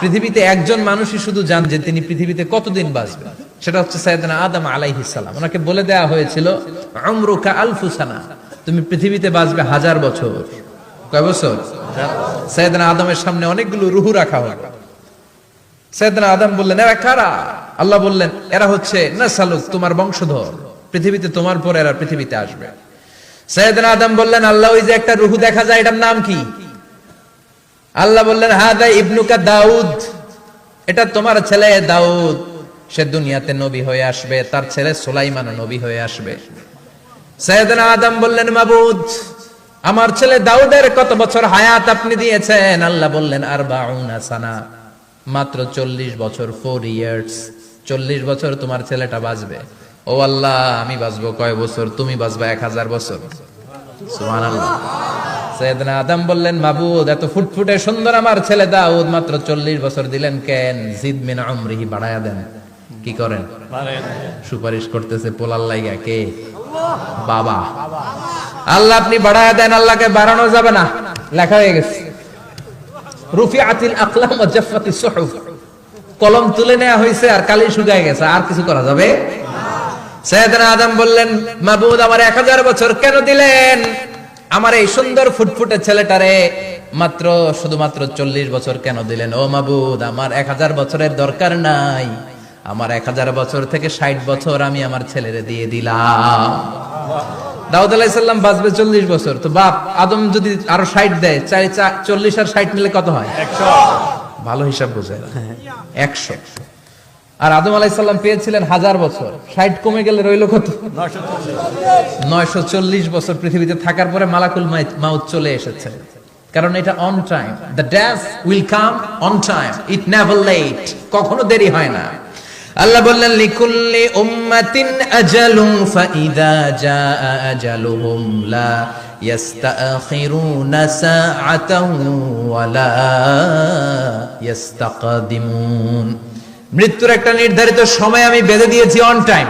পৃথিবীতে একজন মানুষই শুধু জান যে তিনি পৃথিবীতে কতদিন বাঁচবেন, সেটা হচ্ছে সাইয়েদনা আদম আলাইহিস সালাম। ওনাকে বলে দেয়া হয়েছিল উমরুকা আলফু সানা, তুমি পৃথিবীতে বাঁচবে 1000 বছর। কয় বছর? সাইয়েদনা আদমের সামনে অনেকগুলো রূহ রাখা হলো। সাইয়েদনা আদম বললেন, এরা কারা? আল্লাহ বললেন, এরা হচ্ছে নাসালুক, তোমার বংশধর, পৃথিবীতে তোমার পর এরা পৃথিবীতে আসবে। সাইয়েদনা আদম বললেন, আল্লাহ ওই যে একটা রূহ দেখা যায়, এটার নাম কি? আল্লাহ বললেন, হাদা ইবনুকা দাউদ, এটা তোমার ছেলে দাউদ, সে দুনিয়াতে নবী হয়ে আসবে, তার ছেলে সুলাইমান নবী হয়ে আসবে। সাইয়েদনা আদম বললেন, মাবুদ, আমার ছেলে দাউদের কত বছর হায়াত আপনি দিয়েছেন? আল্লাহ বললেন, 40 সানা, মাত্র 40 বছর, 4 ইয়ার্স, 40 বছর তোমার ছেলেটা বাঁচবে। ও আল্লাহ, আমি বাঁচবো কয় বছর? তুমি বাঁচবা 1000 বছর। সুবহানাল্লাহ। সাইয়েদনা আদম বললেন, মাবুদ, এত ফুটফুটে সুন্দর আমার ছেলে দাউদ, মাত্র 40 বছর দিলেন কেন? জিদ মিন উমরিহি, বাড়ায়া দেন। কি করেন? সুপারিশ করতেছে পোলার লাইগা কে? বাবা। আল্লাহ আপনি বাড়ায়া দেন। আল্লাহকে বাড়ানো যাবে না, লেখা হয়ে গেছে। রুফিআতিল আকলাম ওয়া জাফফাতিস সুহুফ, কলম তুলে নেওয়া হয়েছে আর কালি শুকায় গেছে, আর কিছু করা যাবে না। সাইয়েদনা আদম বললেন, মাবুদ, আমার 1000 বছর কেন দিলেন? আমার এই সুন্দর ফুটফুটে ছেলেটারে মাত্র শুধুমাত্র 40 বছর কেন দিলেন? ও মাবুদ, আমার 1000 বছরের দরকার নাই, আমার 1000 বছর থেকে 60 বছর আমি আমার ছেলেরে দিয়ে দিলাম। দাউদ আলাইহিস সালাম বাঁচবে 40 বছর, তো বাপ আদম যদি আরো 60 দেয়, 40 আর 60 মিলে কত হয়? 100। ভালো হিসাব বোঝায়, 100। আর আদম আলাইহিস সালাম পেয়েছিলেন 1000 বছর, 60 কমে গেলে রইল কত? 940 বছর পৃথিবীতে থাকার পরে মালাকুল মাউত চলে এসেছে। কারণ এটা on time, the death will come on time, it never late, কখনো দেরি হয় না। আল্লাহ বললেন, লিকুল্লি উম্মাতিন আজালুন ফাইদা জাআ আজালুহুম লা ইস্তাখিরুনা সাআতান ওয়া লা ইস্তাকদিমুন। মৃত্যুর একটা নির্ধারিত সময় আমি বেঁধে দিয়েছি, অন টাইম,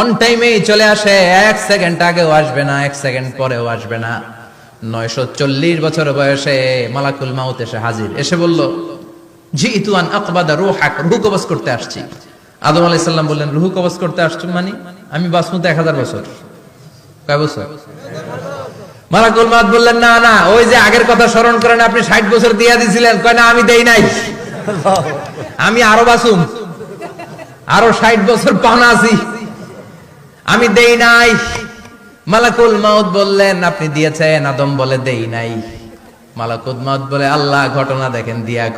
অন টাইমেই চলে আসে, 1 সেকেন্ড আগেও আসবে না, 1 সেকেন্ড পরেও আসবে না। 940 বছর বয়সে মালাকুল মাউত এসে হাজির, এসে বলল, জিইতু আন আকবাদা রূহাক, রূহ কবজ করতে আসছি। আদম আলাইহিস সালাম বললেন, রূহ কবজ করতে আসছো মানে? আমি বাঁচবো তো 1000 বছর। কয় বছর? মালাকুল মাউত বললেন, না না, ওই যে আগের কথা স্মরণ করেন, আপনি 60 বছর দিয়ে দিয়েছিলেন। কয় না, আমি দেই নাই, আমি আরো বাঁচুম, আরো 60 বছর পাওনা আছি, আমি দেই নাই। মালাকুল মাউত বললেন, আপনি দিয়েছেন? আদম বলে, দেই নাই। মালাকুল মাউত বলে, আল্লাহ ঘটনা দেখেন, দিয়া